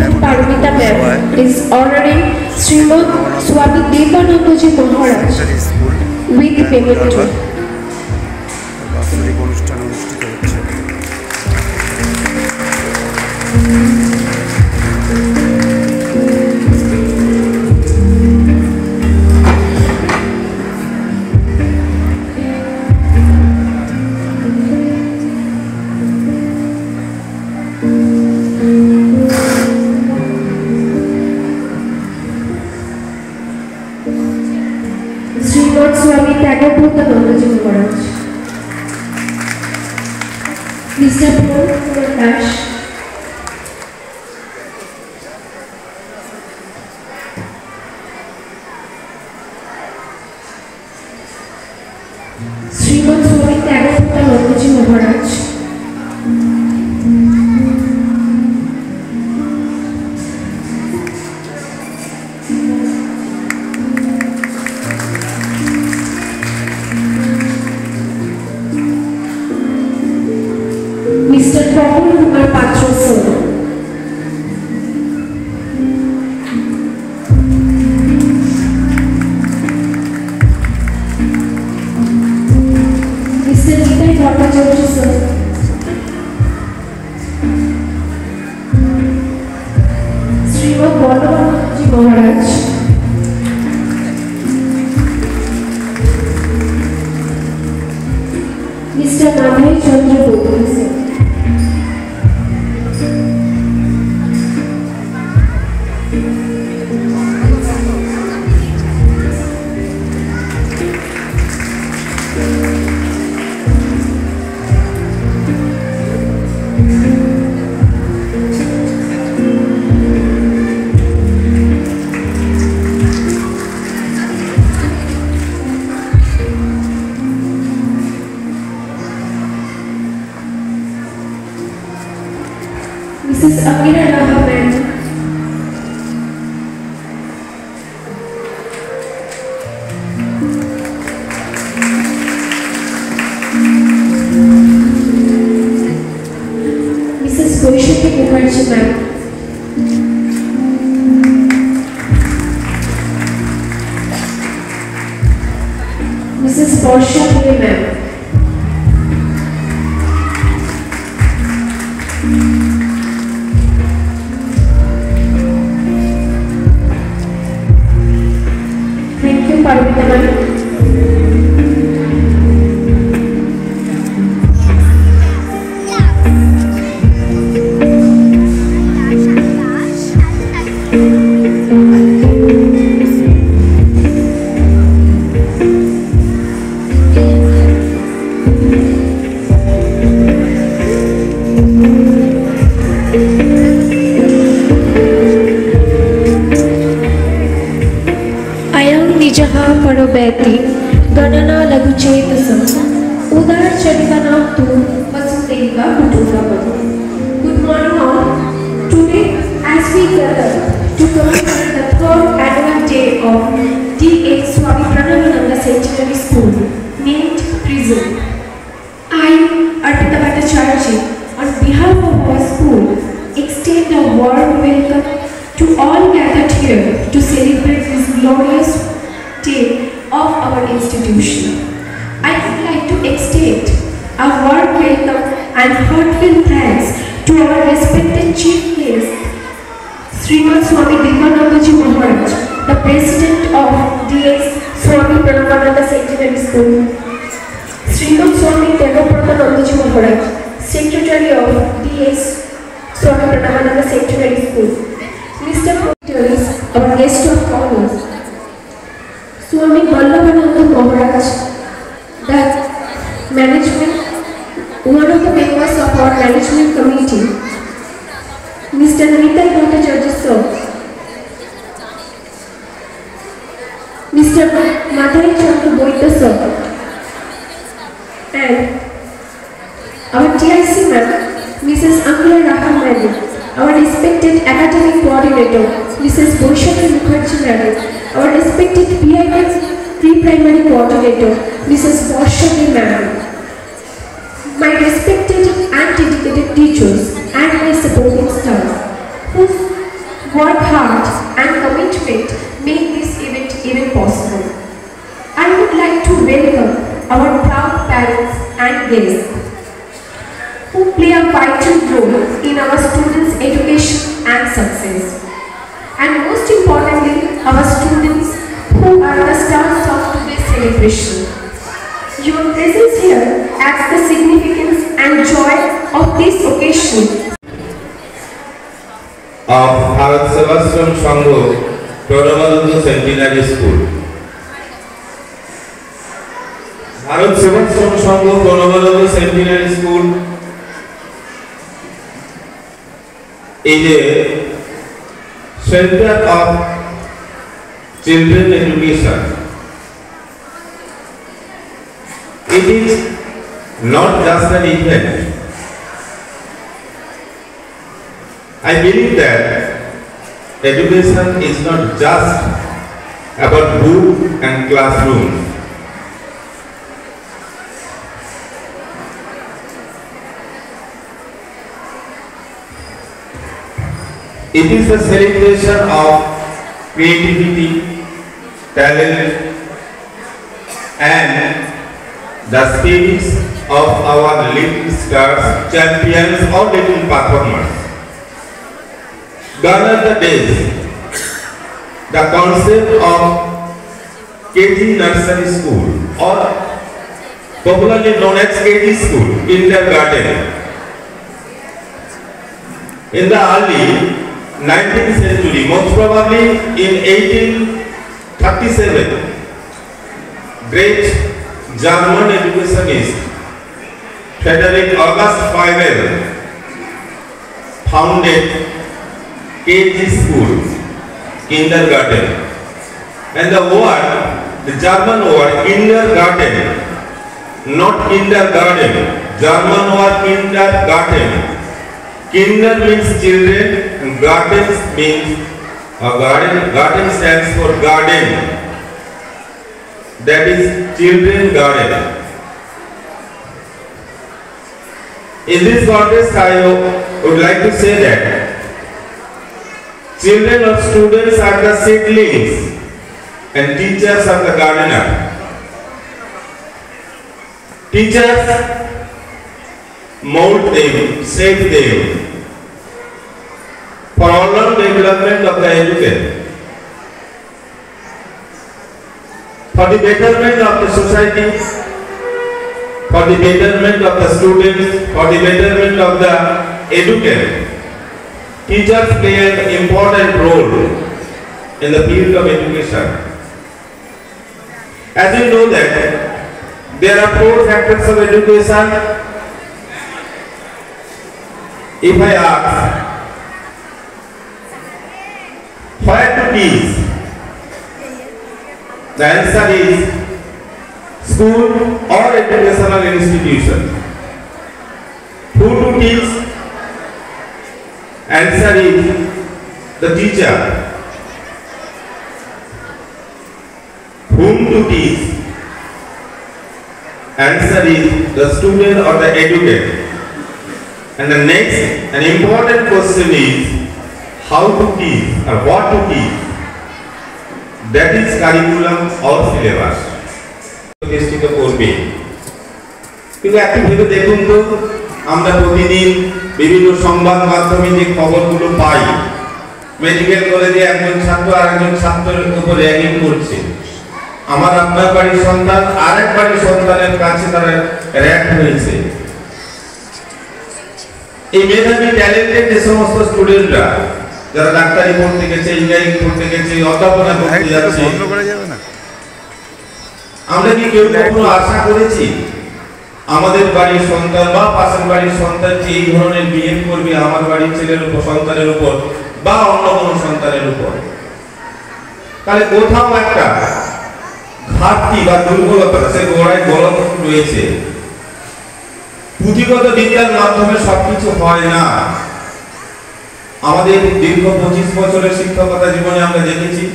you, Parmita ma'am, is honoring Srimad Swami Devanandaji Maharaj with memento. বাৎসরিক অনুষ্ঠান অনুষ্ঠিত হচ্ছে। Srimad Swami Devanandaji Maharaj, Mr. Paul Dash, Srimad Swami Devanandaji Maharaj, Mr. Prabhu Kumar Patra sir, Mr. Nitai Bhattacharya sir, Srimad Vallabhanandaji Maharaj, Mr. Madhai Chandra Gopal sir, Mrs. Amira Rahman, Mrs. Goishati Mukherjee ma'am, Mrs. Porsha Pillai ma'am, thank you, Parmita ma'am. Nijaha parobeti ganana lagu chetasam udar charikana tu vasudeva kutumbakam. Good morning all. Today as we gather to commemorate the third annual day of D.A. Swami Pranavananda Centenary School named Prism, I, Arpita Bhattacharya, on behalf of our school, extend a warm welcome to all gathered here to celebrate this glorious day of our institution. I would like to extend a warm welcome and heartfelt thanks to our respected chief guest, Srimad Swami Devanandaji Maharaj, the president of D.S. Swami Pranavananda Centenary School, Srimad Swami Devanandaji Maharaj, secretary of D.S. Swami Pranavananda Centenary School, Mr. Proteus, our guest of honor, Swami Vallabhananda Maharaj, the management, one of the members of our management committee, Mr. Nitai Bhattacharya sir, Mr. Madhai Chandra Gopal sir, and our TIC ma'am, Mrs. Amira Rahman, our respected academic coordinator, Mrs. Goishati Mukherjee madam, our respected PIB pre-primary coordinator, Mrs. Porsha madam, my respected and dedicated teachers and my supporting staff, whose work hard and commitment make this event even possible. I would like to welcome our proud parents and guests who play a vital role in our students' education and success. And most importantly, our students who are the stars of today's celebration. Your presence here adds the significance and joy of this occasion. Of Bharat Sevashram Sangho, Pranabhananda Centenary School. Bharat Sevashram Sangho, Pranabhananda Centenary School is a center of children education. It is not just an event. I believe that education is not just about book and classroom. It is a celebration of creativity, talent, and the spirits of our little stars, champions, or little performers. Gone are the days. The concept of KG nursery school, or popularly known as KG school, kindergarten. In the early 19th century, most probably in 1837, great German educationist Frederick August Feivel founded KG school, kindergarten, and the German word kindergarten, not kindergarten, German word kindergarten. Kinder means children, and garden means garden stands for garden. That is children garden. In this context, I would like to say that children or students are the seedlings and teachers are the gardener. Teachers mold them, shape them for all development of the educated, for the betterment of the society, for the betterment of the students, for the betterment of the educated. Teachers play an important role in the field of education. As you know that there are 4 factors of education. If I ask, where to teach? The answer is school or educational institution. Who to teach? Answer is the teacher. Whom to teach? Answer is the student or the educated. And the next, an important question is how to teach or what to teach. That is curriculum or syllabus. চেষ্টিত করবে কিন্তু একটু ভেবে দেখুন তো আমরা প্রতিদিন বিভিন্ন সংবাদ মাধ্যমে যে খবরগুলো পাই মেডিকেল কলেজে একজন ছাত্র আরেকজন ছাত্রের উপর র্যাগিং করছে আমার আপনার বাড়ির সন্তান আরেক বাড়ির সন্তানের কাছে তারা র্যাগ হয়েছে এই মেধাবী ট্যালেন্টেড যে সমস্ত স্টুডেন্টরা যারা ডাক্তারি পড়তে গেছে ইঞ্জিনিয়ারিং পড়তে গেছে অধ্যাপনা করতে যাচ্ছে বন্ধ করা যাবে না আমরা কি কেউ কখনো আশা করেছি আমাদের বাড়ির সন্তান বা পাশের বাড়ির সন্তান যে এই ধরনের বিহেভ করবে আমার বাড়ির ছেলের উপর সন্তানের উপর বা অন্য কোনো সন্তানের উপর তাহলে কোথাও একটা ঘাটতি বা দুর্বলতা সে গোড়ায় গলদ রয়েছে পুঁথিগত বিদ্যার মাধ্যমে সবকিছু হয় না আমাদের দীর্ঘ 25 বছরের শিক্ষকতা জীবনে আমরা দেখেছি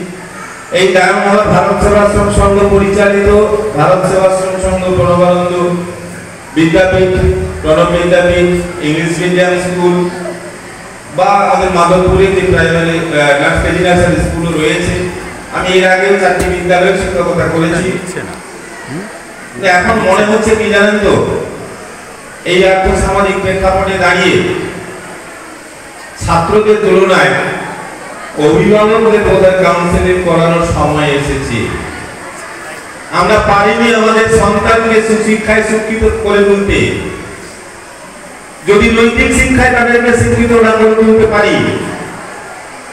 এই ডায়মন্ড ভারত সেবাশ্রম সংঘ পরিচালিত ভারত সেবাশ্রম সংঘ প্রণবানন্দ বিদ্যাপীঠ প্রণব বিদ্যাপীঠ ইংলিশ মিডিয়াম স্কুল বা আমাদের মাধবপুরে যে প্রাইমারি কেজি নার্সারি স্কুলও রয়েছে, আমি এর আগেও 4টি বিদ্যালয়ের শিক্ষকতা করেছি। এখন মনে হচ্ছে কি জানেন তো, এই আর্থসামাজিক প্রেক্ষাপটে দাঁড়িয়ে ছাত্রদের তুলনায় অভিভাবকদের বোধহয় কাউন্সেলিং করানোর সময় এসেছে। আমরা পারিনি আমাদের সন্তানকে সুশিক্ষায় শিক্ষিত করে তুলতে। যদি নৈতিক শিক্ষায় তাদেরকে শিক্ষিত না করে তুলতে পারি,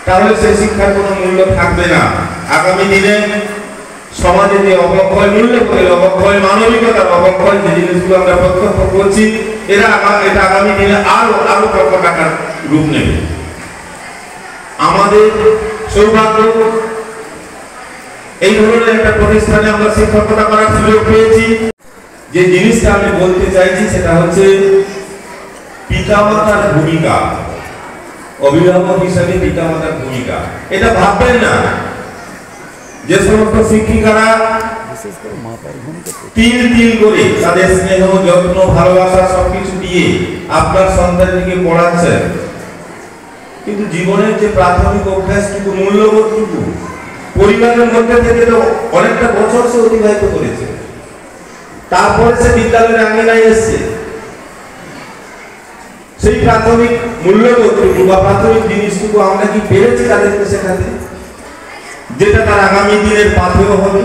তাহলে সেই শিক্ষার কোনো মূল্য থাকবে না। আগামী দিনে সমাজে যে অবক্ষয়, মূল্যবোধের অবক্ষয়, মানবিকতার অবক্ষয়, যে জিনিসগুলো আমরা প্রত্যক্ষ করছি, এটা আগামী দিনে আরো প্রকটাকার রূপ নেবে। আমাদের সৌভাগ্য, এই ধরনের একটা প্রতিষ্ঠানে আমরা শিক্ষকতা করার সুযোগ পেয়েছি। যে জিনিসটা আমি বলতে চাইছি সেটা হচ্ছে পিতামাতার ভূমিকা, অভিভাবক হিসেবে পিতামাতার ভূমিকা। এটা ভাববেন না যে সমস্ত শিক্ষিকারা তিল তিল করে তাদের স্নেহ, যত্ন, ভালোবাসা সবকিছু দিয়ে আপনার সন্তানকে পড়াচ্ছেন, কিন্তু জীবনের যে প্রাথমিক অভ্যাসটুকু, মূল্যবোধটুকু পরিবারের মধ্যে থেকে তো অনেকটা বছর সে অতিবাহিত করেছে, তারপরে সে বিদ্যালয়ের আঙিনায় এসছে। সেই প্রাথমিক মূল্যবোধটুকু বা প্রাথমিক জিনিসটুকু আমরা কি পেরেছি তাদেরকে শেখাতে, যেটা তার আগামী দিনের পাথেয় হবে,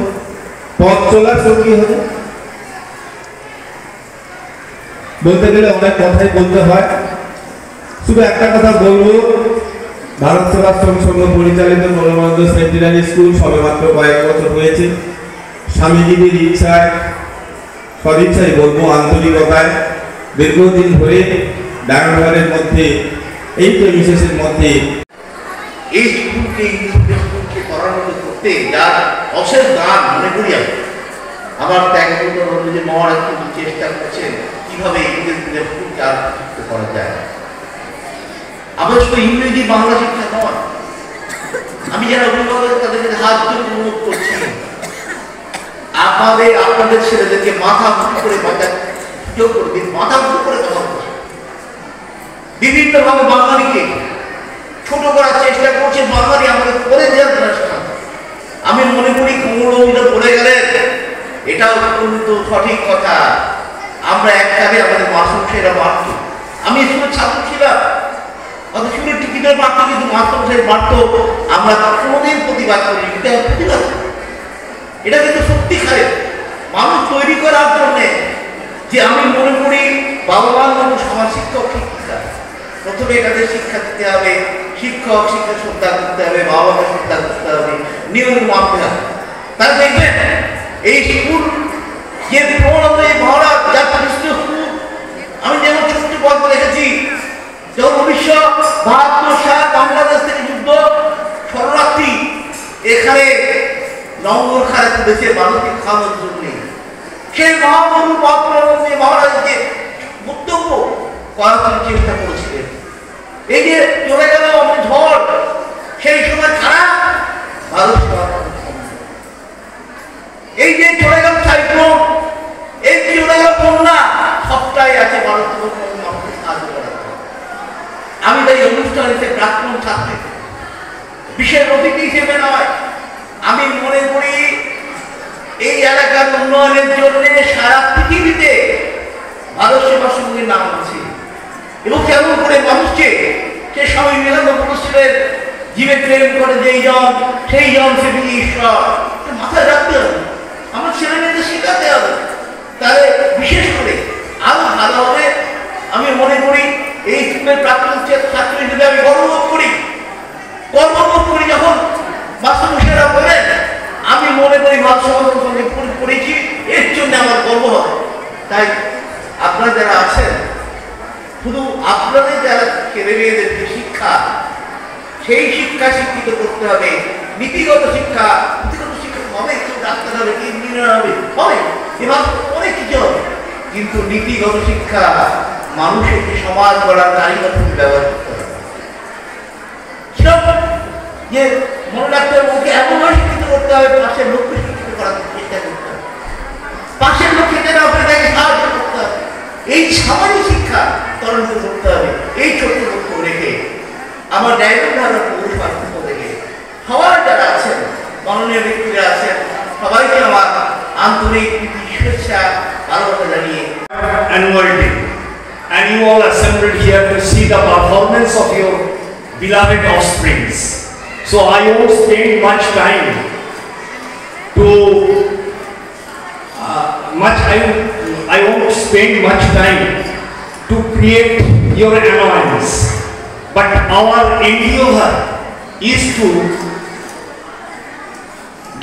পথ চলার সঙ্গী হবে? বলতে গেলে অনেক কথাই বলতে হয়, শুধু একটা কথা বলবো, ভারত সেবাশ্রম সংঘ পরিচালিত মনোনন্দ সেন্টিনারি স্কুল সবেমাত্র কয়েক বছর হয়েছে। স্বামীজির ইচ্ছায়, সদিচ্ছায় বলবো, আন্তরিকতায় দীর্ঘদিন ধরে ডাঙ্গাঘরের মধ্যে, এই বিশেষের মধ্যে এই স্কুলকে করানোর করতে যার অশেষ দান মনে করি আমি। আমার ত্যাগপূর্ণ বলবো যে মহারাজ কিন্তু চেষ্টা করছেন কিভাবে ইংরেজিদের স্কুলকে আর করা যায়। আমার শুধু ইংরেজি বাংলা শিক্ষা নয়, আমি যারা অভিভাবক তাদেরকে হাত ধরে অনুরোধ করছি, আপনাদের ছেলেদেরকে মাথা মুখি করে বাঁচার সুযোগ করে দিন, মাথা মুখি করে কথা বলছে। বিভিন্ন ভাবে বাঙালিকে ছোট করার চেষ্টা করছে, বাঙালি আমাদের করে দেওয়ার চেষ্টা। আমি মনে করি কুমড়োটা পড়ে গেলেন, এটাও কিন্তু সঠিক কথা। আমরা এককালে আমাদের মাস্টারমশাইরা মারত, আমি স্কুলের ছাত্র ছিলাম, আমাদের স্কুলের টিকিটের মারত, কিন্তু মাস্টারমশাই মারত, আমরা কোনোদিন প্রতিবাদ করি, প্রতিবাদ। এটা কিন্তু সত্যিকারের মানুষ তৈরি করার জন্যে, যে আমি মনে করি বাবা মার মতো সমাজ শিক্ষক শিক্ষিকা, প্রথমে এটাদের শিক্ষা দিতে হবে, শিক্ষক শিক্ষা শ্রদ্ধা করতে হবে, বাবা মাকে শ্রদ্ধা করতে হবে, নিয়ম মানতে হবে। তারা দেখবেন এই স্কুল যে প্রবণতা, এই মহারাজ যার প্রতিষ্ঠিত স্কুল, আমি যেমন ছোট্ট গল্প দেখেছি, যখন 1972 সাল বাংলাদেশ থেকে যুদ্ধ, শরণার্থী এখানে নম্বর খারে তুলেছে মানুষকে খাওয়ানোর জন্য, সেই মহামরু মহারাজকে বক্তব্য করার জন্য চেষ্টা করেছিলেন। এই যে চলে গেল আমাদের ঝড়, সেই সময় খারাপ ভারত, এই যে চলে গেল সাইক্লোন, এই চলে গেল বন্যা, সবটাই আছে ভারতবর্ষের মানুষকে সাহায্য করার। আমি তাই অনুষ্ঠানে প্রাক্তন ছাত্রী, বিশেষ অতিথি হিসেবে নয়, আমি মনে করি এই এলাকার উন্নয়নের জন্য সারা পৃথিবীতে ভারত সেবাশ্রমের নাম আছে। এবং কেমন করে মানুষকে, সে স্বামী বিবেকানন্দ বলেছিলেন, জীবে প্রেম করে যেই জন সেই জন সে ঈশ্বর। মাথায় রাখতে হবে, আমার ছেলে মেয়েদের শেখাতে হবে, তাহলে বিশেষ করে আরো ভালো হবে। আমি মনে করি এই স্কুলের প্রাক্তন ছাত্র হিসেবে আমি গর্ববোধ করি যখন মাস্টারমশাইরা বলেন, আমি মনে করি মাস্টারমশাইয়ের সঙ্গে পড়েছি, এর জন্য আমার গর্ব হয়। তাই আপনারা যারা আছেন, শুধু আপনাদের যারা ছেলে মেয়েদের যে শিক্ষা, সেই শিক্ষা শিক্ষিত করতে হবে। নীতিগত শিক্ষা হবে, কেউ ডাক্তার হবে, কেউ ইঞ্জিনিয়ার হবে, এবার অনেক কিছু হবে, কিন্তু নীতিগত শিক্ষা মানুষের যে সমাজ গড়ার কারিগর ব্যবহার করতে হবে। যে মনে রাখতে হবে, ওকে এমনভাবে শিক্ষিত করতে হবে, পাশের লোককে শিক্ষিত করার চেষ্টা করতে হবে, পাশের লোক খেতে না হবে তাকে সাহায্য করতে হবে। এই সামাজিক শিক্ষা ত্বরান্বিত করতে হবে। এই ছোট্ট লক্ষ্য রেখে আমার ডায়মন্ড পৌরসভার পক্ষ থেকে সবাই যারা আছেন, মাননীয় ব্যক্তিরা আছেন, সবাইকে আমার আন্তরিক শুভেচ্ছা ভালোবাসা জানিয়ে annual day, and you all assembled here to see the performance of your beloved offsprings. So I won't spend much time to I won't spend much time to create your annoyance, but our endeavor is to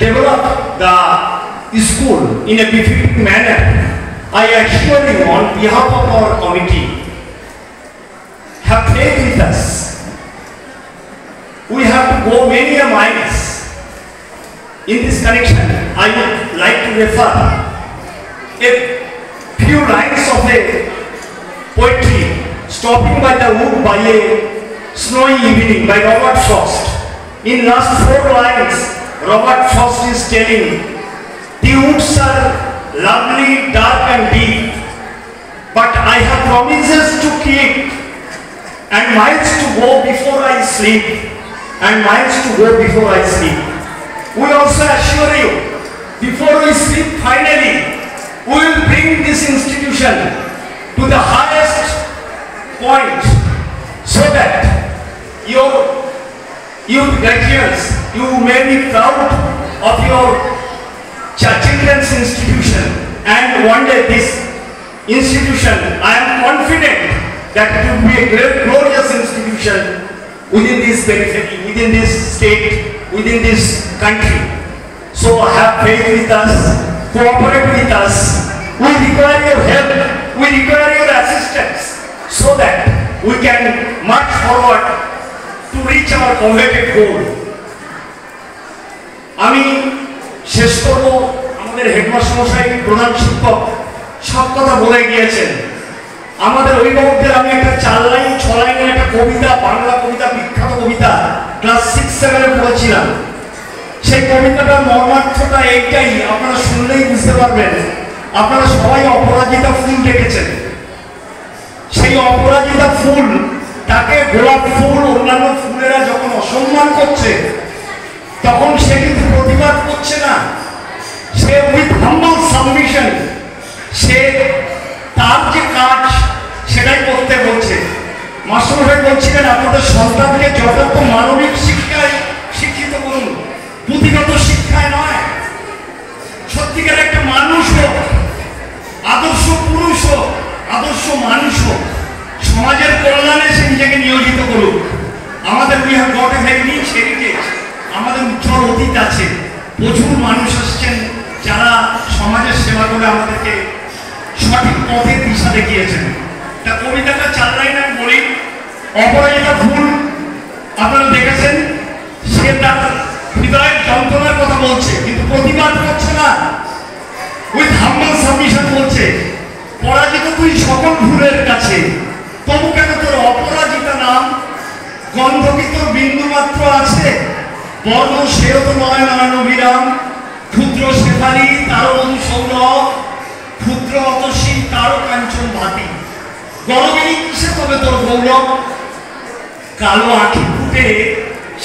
develop the school in a befitting manner. I assure you on behalf of our committee, have faith with us. We have to go many miles. In this connection, I would like to refer a few lines of a poetry, Stopping by the Wood by a Snowy Evening by Robert Frost. In last 4 lines, Robert Frost is telling, the woods are lovely, dark and deep, but I have promises to keep, and miles to go before I sleep, and miles to go before I sleep. We also assure you, before we sleep finally, we will bring this institution to the highest point, so that your youth graduates, you may be proud of your children's institution, and one day this institution, I am confident that it will be a great glorious institution within this periphery, within this state, within this country. So have faith with us, cooperate with us. We require your help, we require your assistance, so that we can march forward to reach our coveted goal. আমি শেষ করব, আমাদের headmaster মশাই, প্রধান শিক্ষক সব কথা বলে গিয়েছেন। আমাদের অভিভাবকদের আমি একটা 4 লাইন 6 লাইনের একটা কবিতা, বাংলা কবিতা, বিখ্যাত কবিতা ক্লাস 6-7 পড়েছিলাম। সেই কবিতাটার মর্মার্থটা এইটাই, আপনারা শুনলেই বুঝতে পারবেন। আপনারা সবাই অপরাজিতা ফুল দেখেছেন। সেই অপরাজিতা ফুল, তাকে গোলাপ ফুল অন্যান্য ফুলেরা যখন অসম্মান করছে, তখন সে কিন্তু প্রতিবাদ করছে না, সে উইথ হাম্বল সাবমিশন সে তার যে কাজ সেটাই করতে বলছে। মাস্টারমশাই বলছিলেন, আপনাদের সন্তানকে যথার্থ মানবিক শিক্ষায় শিক্ষিত করুন, পুঁথিগত শিক্ষায় নয়। সত্যিকার একটা মানুষ হোক, আদর্শ পুরুষ হোক, আদর্শ মানুষ হোক, সমাজের কল্যাণে সে নিজেকে নিয়োজিত করুক। আমাদের we have got a very rich heritage, আমাদের উজ্জ্বল অতীত আছে, প্রচুর মানুষ আসছেন যারা সমাজের সেবা করে আমাদেরকে সঠিক পথে দিশা দেখিয়েছেন। তা কবিতাটা 4 লাইন আমি বলি। অপরাজিতা ফুল আপনারা দেখেছেন, সে তার হৃদয়ের যন্ত্রণার কথা বলছে, কিন্তু প্রতিবাদ করছে না, উইথ হাম্বল সাবমিশন বলছে, পরাজিত তুই সকল ফুলের কাছে, তবু কেন তোর অপরাজিতা নাম? গন্ধ কি তোর বিন্দু মাত্র আছে? বর্ণ সেও তো নয় নয়নবিরাম, ক্ষুদ্র শেফালি তারও মধু সৌরভ, ক্ষুদ্র অতসী তারও কাঞ্চন ভাতি, গরমিনী কিসে তবে তোর গৌরব? কালো আঁখি ফুটে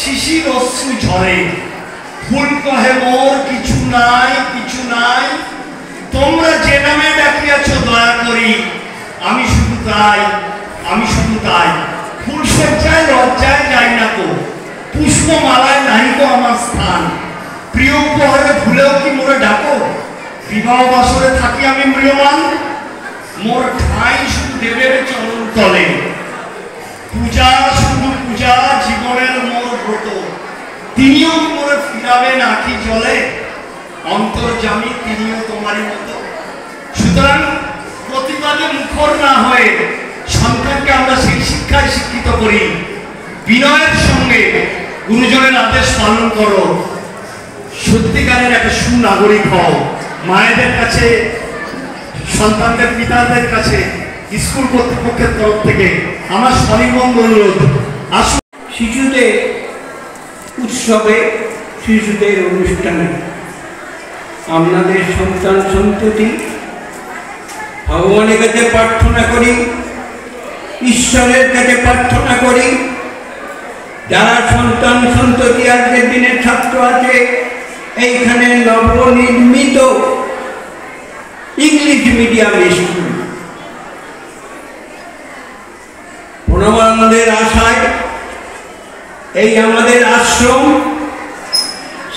শিশির অশ্রু ঝরে, ফুল কহে মোর কিছু নাই, কিছু নাই, তোমরা যে নামে ডাকিয়াছ দয়া করি, আমি শুধু তাই, আমি শুধু তাই। ফুল সজ্জায় লজ্জায় যাই না তো, পুষ্পমালায় নাই তো আমার স্থান, প্রিয় উপহারে ভুলেও কি মোরে ডাকো, বিবাহ বাসরে থাকি আমি ম্রিয়মান, মোর ঠাঁই শুধু দেবের চরণ তলে, পূজা শুধু পূজা জীবনের মোর ব্রত, তিনিও মোরে ফিরাবেন আঁখি জলে, অন্তর্যামী তিনিও তোমারই মতো। সুতরাং প্রতিবাদে মুখর না হয়ে সন্তানকে আমরা সেই শিক্ষায় শিক্ষিত করি, বিনয়ের সঙ্গে গুরুজনের আদেশ পালন করো, সত্যিকারের একটা সুনাগরিক হও। মায়েদের কাছে, সন্তানদের পিতাদের কাছে, স্কুল কর্তৃপক্ষের তরফ থেকে আমার সনির্বন্ধ অনুরোধ, আসুন শিশুদের উৎসবে, শিশুদের অনুষ্ঠানে আপনাদের সন্তান সন্ততি ভগবানের কাছে প্রার্থনা করি, ঈশ্বরের কাছে প্রার্থনা করি, যারা সন্তান সন্ততি আজকের দিনের ছাত্র আছে, এইখানে নবনির্মিত ইংলিশ মিডিয়াম স্কুল। প্রণবানন্দের আশায় এই আমাদের আশ্রম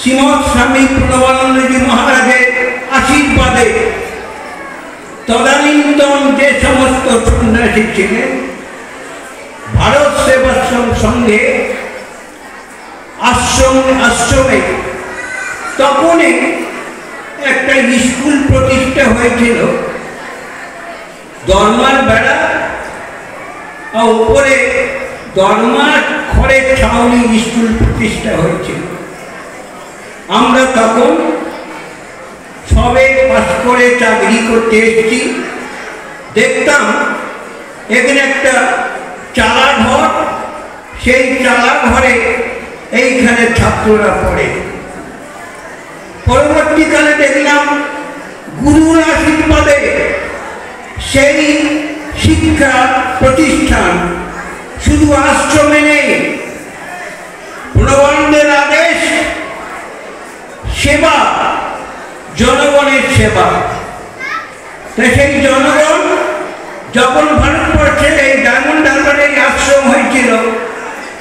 শ্রীমৎ স্বামী প্রণবানন্দজি মহারাজের আশীর্বাদে তদানীন্তন যে সমস্ত সন্ন্যাসী ছিলেন, ভারত সেবাশ্রম সংঘে আশ্রমে তখনই একটা স্কুল প্রতিষ্ঠা হয়েছিল। দরমার বেড়া আর উপরে দরমার খড়ের ছাউনি স্কুল প্রতিষ্ঠা হয়েছিল। আমরা তখন সবে পাস করে চাকরি করতে এসেছি। দেখতাম এখানে একটা চালা ঘর, সেই চালা ঘরে এইখানে ছাত্ররা পড়ে। পরবর্তীকালে দেখলাম গুরুর আশীর্বাদে সেই শিক্ষা প্রতিষ্ঠান শুধু আশ্রমে নেই, প্রণবানন্দের আদেশ সেবা, জনগণের সেবা। তাই সেই জনগণ যখন ভারতবর্ষে এই ডায়মন্ড হারবারে আশ্রম হয়েছিল,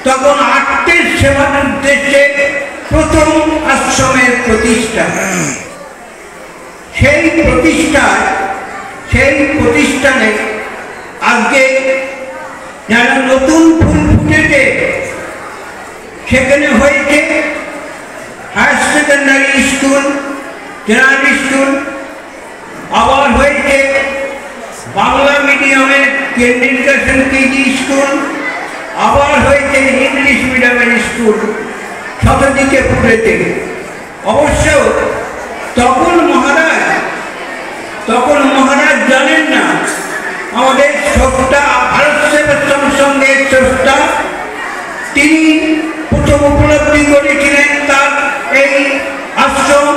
তখন আত্মের সেবার উদ্দেশ্যে প্রথম আশ্রমের প্রতিষ্ঠা। সেই প্রতিষ্ঠানে আজকে যারা নতুন ফুল ফুটেছে, সেখানে হয়েছে higher secondary school, general school, আবার হয়েছে বাংলা মিডিয়ামের কেন্দ্রীকরণ কেজি স্কুল, আবার হয়েছে ইংলিশ মিডিয়ামের স্কুল, শতদিকে ফুটেছে। অবশ্য তখন মহারাজ জানেন না, আমাদের স্রষ্টা ভারত সেবাশ্রম সংঘের স্রষ্টা, তিনি প্রথম উপলব্ধি করেছিলেন তার এই আশ্রম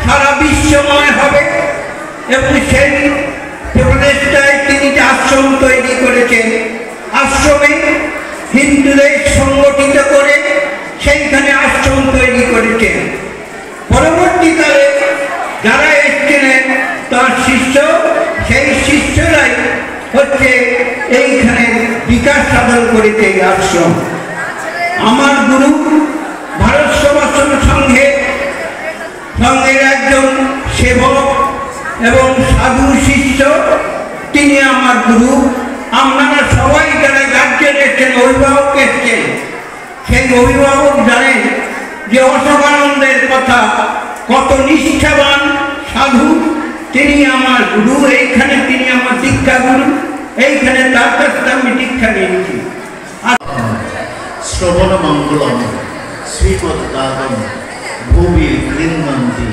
সারা বিশ্বময় হবে, এবং সেই প্রচেষ্টায় তিনি যে আশ্রম তৈরি করেছেন, আশ্রমে হিন্দুদের সংগঠিত করে সেইখানে আশ্রম তৈরি করেছেন। পরবর্তীকালে যারা এসেছিলেন তার শিষ্য, সেই শিষ্যরাই হচ্ছে এইখানে বিকাশ সাধন করেছে এই আশ্রম। আমার গুরু ভারত সেবাশ্রম সংঘের একজন সেবক এবং সাধু শিষ্য, তিনি আমার গুরু। আপনারা সবাই যারা গার্জেন এসছেন, অভিভাবক এসছেন, সেই অভিভাবক জানেন যে অশোকানন্দের কথা, কত নিষ্ঠাবান সাধু। তিনি আমার গুরু, এইখানে তিনি আমার দীক্ষা গুরু, এইখানে তার কাছে আমি দীক্ষা নিয়েছি। শ্রবণ মঙ্গলম শ্রীমদ্দাদম ভূমি গৃহন্তি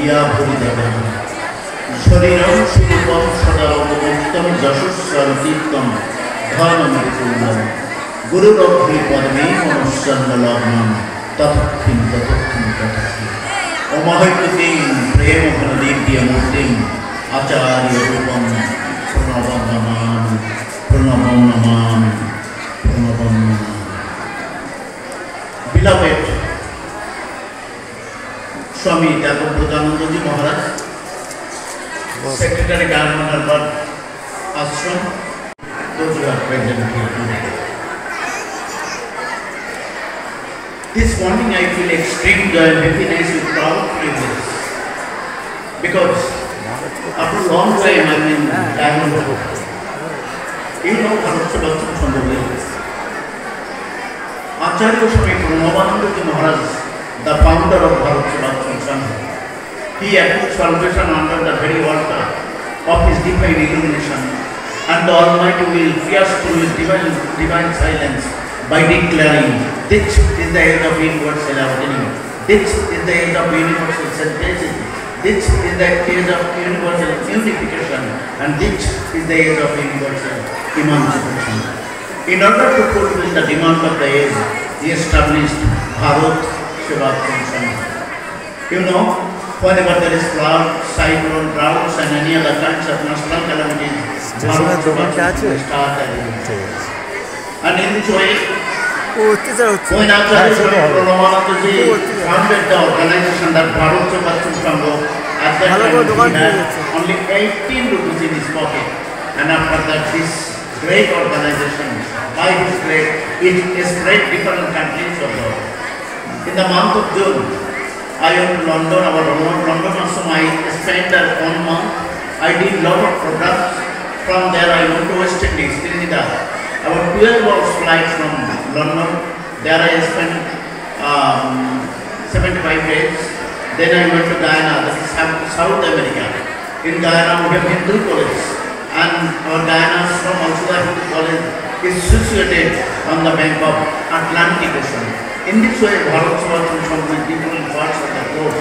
ইয়া ভূমিদাম শরীরম সুরূপম সদারবমুক্তম যশস্বরতীর্থম ধনমৃত্যুল্লম গুরুরক্ষী পদ্মে মনুষ্যন্নলগ্নম ততক্ষিম ততক্ষিম ততক্ষিম অমহৈতুতিং প্রেম ঘনদীপ্যমূর্তিং আচার্য রূপম প্রণবম নমামি প্রণবম নমামি প্রণবম নমামি। Beloved Swami Dagobuddhanandaji Maharaj, Secretary Diamond Harbour Ashram, those who are present here today. This morning I feel extreme joy and happiness with proud privilege, because after a long time I'm in Diamond Harbour. You know Bharat Sebastian from the village. Acharya Swami Pranavanandaji Maharaj, the founder of Bharat Sebastian Sangha, he approached salvation under the very altar of his divine illumination, and the Almighty will pierce through his divine silence by declaring, "This is the age of universal awakening. This is the age of universal simplicity. This is the age of universal unification, and this is the age of universal emancipation." In order to fulfill the demand of the age, he established Bharat Sebastian Sangha. You know, whenever there is flood, cyclone, droughts, and any other kinds of natural calamities, Bharat Sebastian Sangha start. And in this way, When Acharya Pranamanaji founded the organization that Bharat Sevaশ্রম Sangh, at that time he had only 18 rupees in his pocket, and after that this great organization, by his grace, it spread different countries of the world. In the month of June, I went to London, London also I spent there 1 month. I did lot of programs. From there I went to West Indies, Trinidad. About 12 hours flight from London. There I spent 75 days. Then I went to Guyana, that is South America. In Guyana we have Hindu college, and our Guyana from also the Hindu college is situated on the bank of Atlantic Ocean. In this way, Bharat Sevaশ্রম Sangh in different parts of the globe.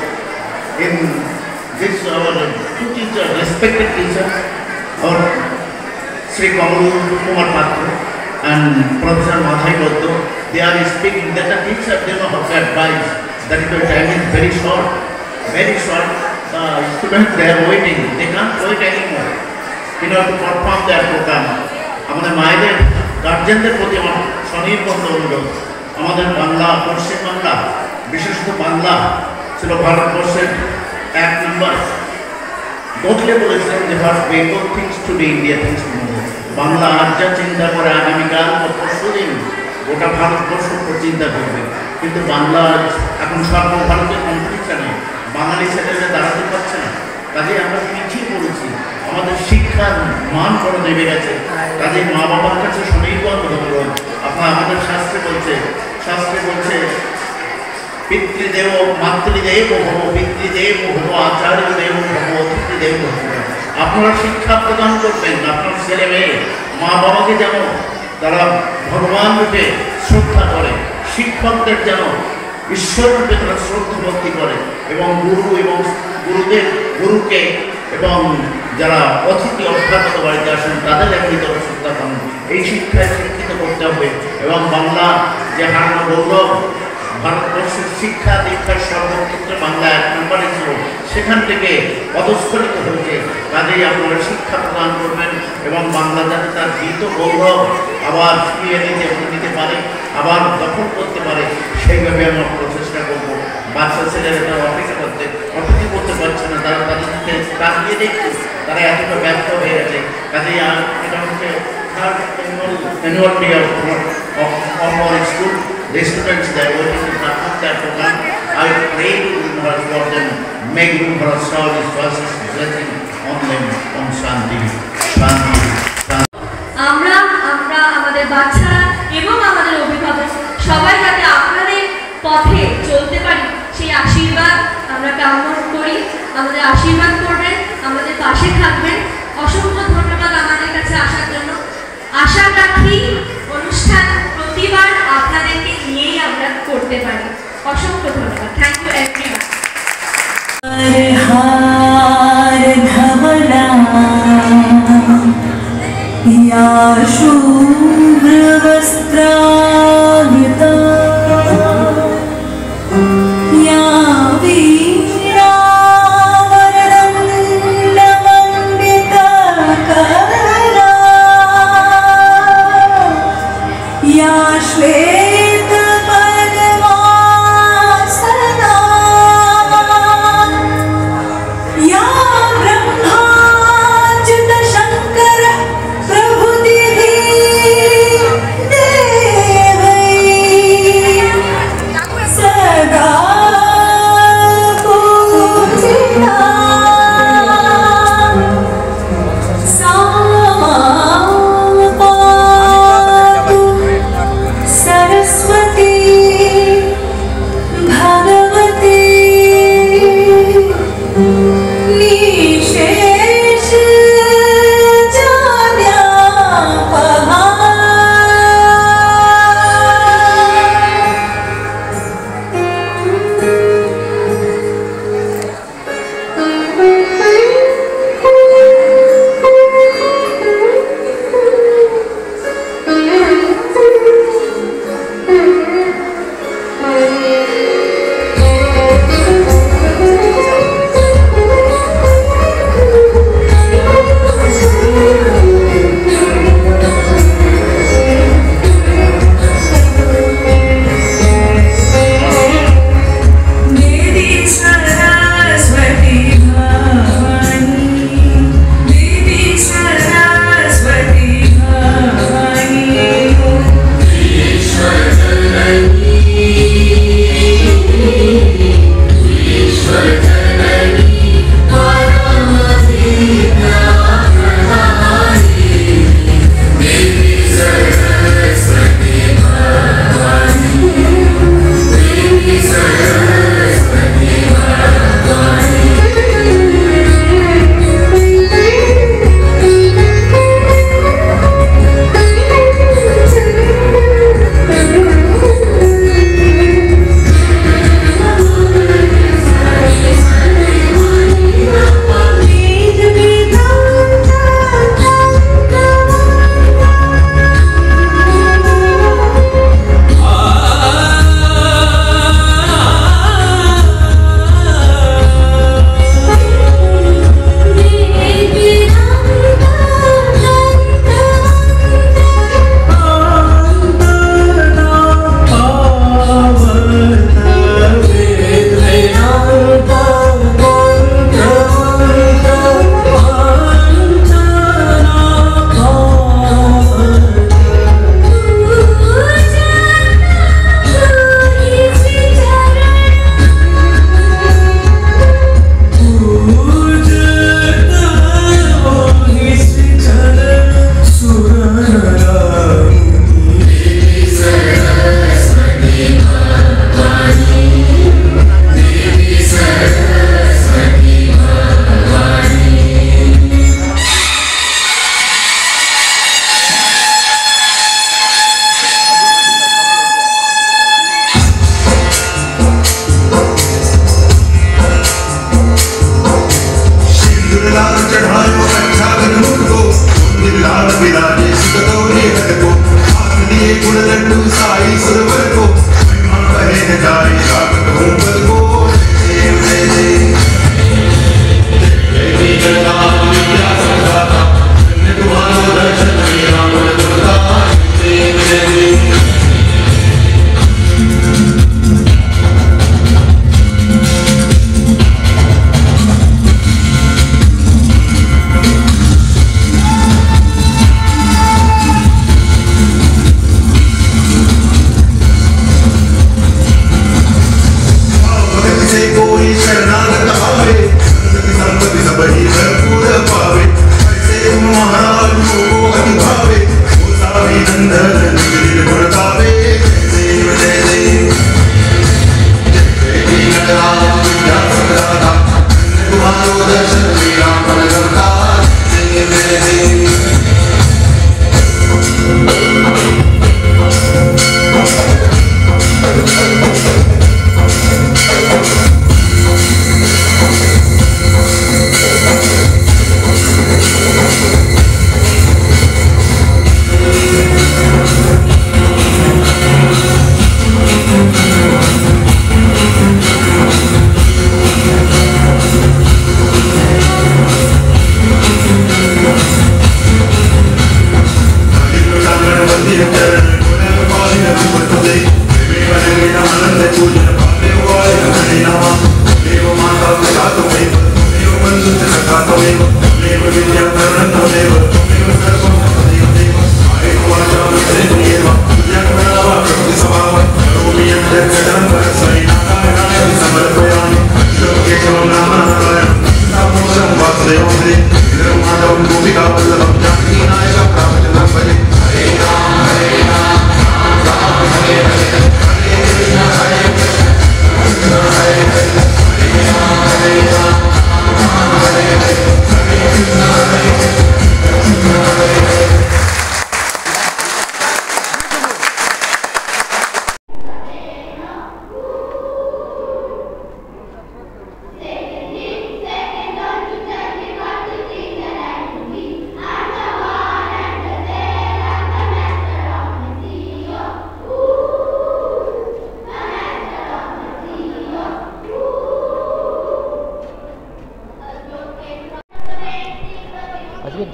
In this, our two teachers, respected teachers, our Sri Kamalu Kumar Patra and Professor Madhai Boddo, they are speaking that the teacher, they know how to advise, that the time is very short, very short. Students, they are waiting, they can't wait anymore in order to perform their program. আমাদের মায়েদের গার্জেনদের প্রতি আমার স্বনির্বন্ধ অনুরোধ, আমাদের বাংলা, পশ্চিম বাংলা, বিশেষত বাংলা ছিল ভারতবর্ষের 1 নম্বর। গোখলে বলেছিলেন যে first Bengal things today, India things tomorrow. Bangla আজ যা চিন্তা করে আগামীকাল বা পরশুদিন গোটা ভারতবর্ষ চিন্তা করবে। কিন্তু বাংলা এখন সর্বভারতীয় কম্পিটিশনে বাঙালি ছেলেরা দাঁড়াতে পারছে না, কাজে আমরা পিছিয়ে পড়েছি। আমাদের শিক্ষার মান বড় নেমে গেছে, কাজে মা বাবার কাছে স্বনির্বন্ধ অনুরোধ। আপনার আমাদের শাস্ত্রে বলছে পিতৃদেব মাতৃদেব ভব, পিতৃদেব ভব, আচার্য দেব ভব, অতিথিদেব ভব। আপনারা শিক্ষা প্রদান করবেন, আপনার ছেলে মেয়ে মা বাবাকে যেন তারা ভগবান রূপে শ্রদ্ধা করে, শিক্ষকদের যেন ঈশ্বর রূপে তারা শ্রদ্ধা ভক্তি করে, এবং গুরুকে এবং যারা অতিথি অভ্যাগত বাড়িতে আসেন তাদের একই তর শ্রদ্ধা পান। এই শিক্ষায় শিক্ষিত করতে হবে, এবং বাংলা যে হারানো গৌরব, ভারতবর্ষের শিক্ষা দীক্ষার সর্বক্ষেত্রে বাংলা 1 নম্বরে ছিল, সেখান থেকে অধঃস্খলিত হয়েছে। কাজেই আপনারা শিক্ষা প্রদান করবেন, এবং বাংলা যাতে তার গীত গৌরব আবার ফিরিয়ে নিতে পারে, আবার দখল করতে পারে, সেইভাবে আমরা প্রচেষ্টা করব। বাচ্চা ছেলেরা তারা অপেক্ষা করতে পারছে না, তারা তাদেরকে তাকিয়ে দেখছে, তারা এতটা ব্যর্থ হয়ে গেছে। কাজেই এটা হচ্ছে third annual day of our school. The students that are working to perform their program, I pray to God for them. May Guru Maharaj shower His blessing on them, on Shanti, Shanti, Shanti. আমরা আমাদের বাচ্চারা এবং আমাদের অভিভাবক সবাই যাতে আপনাদের পথে চলতে পারি, সেই আশীর্বাদ আমরা কামনা করি। আমাদের আশীর্বাদ করবেন, আমাদের পাশে থাকবেন। অসংখ্য ধন্যবাদ আমাদের কাছে আসার জন্য। আশা রাখি অনুষ্ঠান প্রতিবার আপনাদেরকে নিয়েই আমরা করতে পারি। অসংখ্য ধন্যবাদ। Thank you everyone. हार धवला या शुभ्रवस्त्रावृता या वीणावरणमण्डितकरा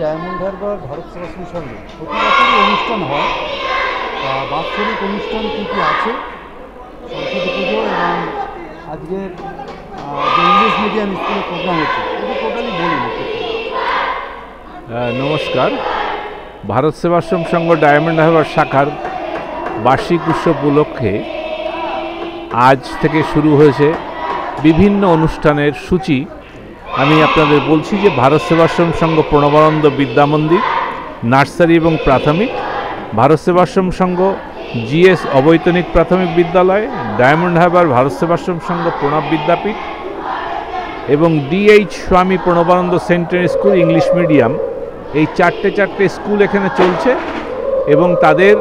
ডায়মন্ড হারবার ভারত সেবাশ্রম সঙ্গে প্রতি বছরই অনুষ্ঠান হয়। বাৎসরিক অনুষ্ঠান কী কী আছে, সরস্বতী পুজো এবং আজকের যে ইংলিশ মিডিয়াম স্কুলের প্রোগ্রাম হচ্ছে, এটা টোটালি বলুন। নমস্কার। ভারত সেবাশ্রম সংঘ ডায়মন্ড হারবার শাখার বার্ষিক উৎসব উপলক্ষে আজ থেকে শুরু হয়েছে বিভিন্ন অনুষ্ঠানের সূচি। আমি আপনাদের বলছি যে ভারত সেবাশ্রম সংঘ প্রণবানন্দ বিদ্যা মন্দির, নার্সারি এবং প্রাথমিক, ভারত সেবাশ্রম সংঘ জিএস অবৈতনিক প্রাথমিক বিদ্যালয়, ডায়মন্ড হারবার ভারত সেবাশ্রম সংঘ প্রণব বিদ্যাপীঠ এবং D H Swami Pranabananda centre school English medium, এই চারটে স্কুল এখানে চলছে এবং তাদের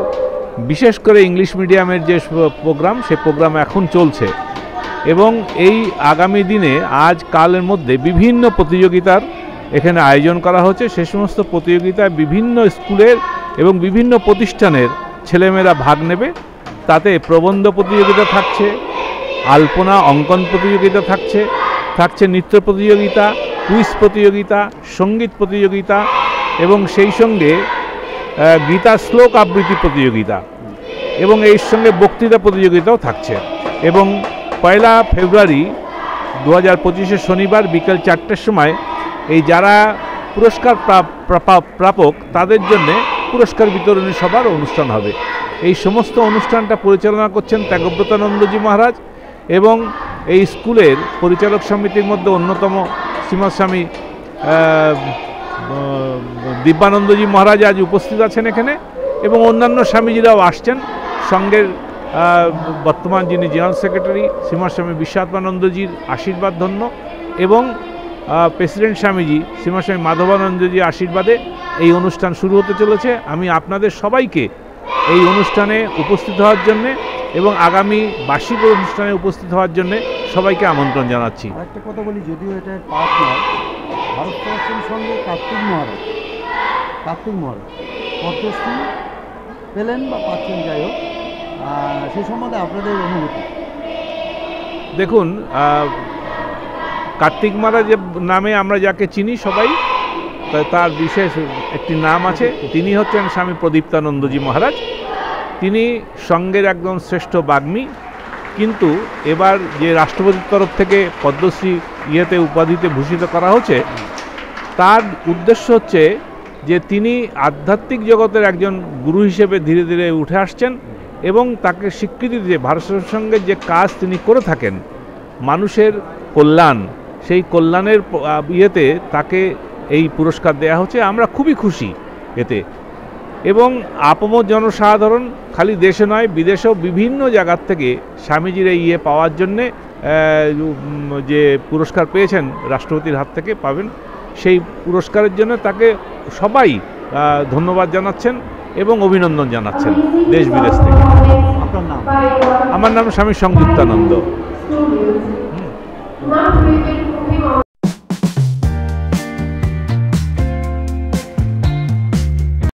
বিশেষ করে ইংলিশ মিডিয়ামের যে প্রোগ্রাম, সে প্রোগ্রাম এখন চলছে এবং এই আগামী দিনে আজ কালের মধ্যে বিভিন্ন প্রতিযোগিতার এখানে আয়োজন করা হচ্ছে। সে সমস্ত প্রতিযোগিতায় বিভিন্ন স্কুলের এবং বিভিন্ন প্রতিষ্ঠানের ছেলেমেয়েরা ভাগ নেবে। তাতে প্রবন্ধ প্রতিযোগিতা থাকছে, আলপনা অঙ্কন প্রতিযোগিতা থাকছে নৃত্য প্রতিযোগিতা, কুইজ প্রতিযোগিতা, সঙ্গীত প্রতিযোগিতা এবং সেই সঙ্গে গীতা শ্লোক আবৃত্তি প্রতিযোগিতা এবং এর সঙ্গে বক্তৃতা প্রতিযোগিতাও থাকছে। এবং 1 ফেব্রুয়ারি 2025 শনিবার বিকেল 4টের সময় এই যারা পুরস্কার প্রাপক তাদের জন্যে পুরস্কার বিতরণী সভার অনুষ্ঠান হবে। এই সমস্ত অনুষ্ঠানটা পরিচালনা করছেন ত্যাগব্রতানন্দজি মহারাজ এবং এই স্কুলের পরিচালক সমিতির মধ্যে অন্যতম শ্রীমৎ স্বামী দিব্যানন্দজি মহারাজ আজ উপস্থিত আছেন এখানে এবং অন্যান্য স্বামীজিরাও আসছেন। সঙ্গের বর্তমান যিনি জেনারেল সেক্রেটারি শ্রীমৎ স্বামী বিশ্বাত্মানন্দজির আশীর্বাদ ধন্য এবং প্রেসিডেন্ট স্বামীজি শ্রীমৎ স্বামী মাধবানন্দজির আশীর্বাদে এই অনুষ্ঠান শুরু হতে চলেছে। আমি আপনাদের সবাইকে এই অনুষ্ঠানে উপস্থিত হওয়ার জন্যে এবং আগামী বার্ষিক অনুষ্ঠানে উপস্থিত হওয়ার জন্যে সবাইকে আমন্ত্রণ জানাচ্ছি। আরেকটা কথা বলি, যদিও এটা পাঠ নয়, ভারত সেবাশ্রম সঙ্গে কার্তিক মহারাজ পদ্মশ্রী পেলেন বা পাচ্ছেন, যাই হোক, সে সম্বন্ধে আপনাদের অনুভূতি। দেখুন, কার্তিক মহারাজের নামে আমরা যাকে চিনি সবাই, তার বিশেষ একটি নাম আছে। তিনি হচ্ছেন স্বামী প্রদীপ্তানন্দজি মহারাজ। তিনি সঙ্গের একজন শ্রেষ্ঠ বাগ্মী, কিন্তু এবার যে রাষ্ট্রপতির তরফ থেকে পদ্মশ্রী উপাধিতে ভূষিত করা হচ্ছে, তার উদ্দেশ্য হচ্ছে যে তিনি আধ্যাত্মিক জগতের একজন গুরু হিসেবে ধীরে ধীরে উঠে আসছেন এবং তাকে স্বীকৃতি দিয়ে ভারতের সঙ্গে যে কাজ তিনি করে থাকেন মানুষের কল্যাণ, সেই কল্যাণের তাকে এই পুরস্কার দেয়া হচ্ছে। আমরা খুবই খুশি এতে এবং আপমর জনসাধারণ খালি দেশে নয় বিদেশেও বিভিন্ন জায়গার থেকে স্বামীজির এই পাওয়ার জন্যে যে পুরস্কার পেয়েছেন রাষ্ট্রপতির হাত থেকে পাবেন, সেই পুরস্কারের জন্য তাকে সবাই ধন্যবাদ জানাচ্ছেন এবং অভিনন্দন জানাচ্ছেন দেশ বিদেশ থেকে। আপনার নাম? আমার নাম স্বামী সংযুক্তানন্দ।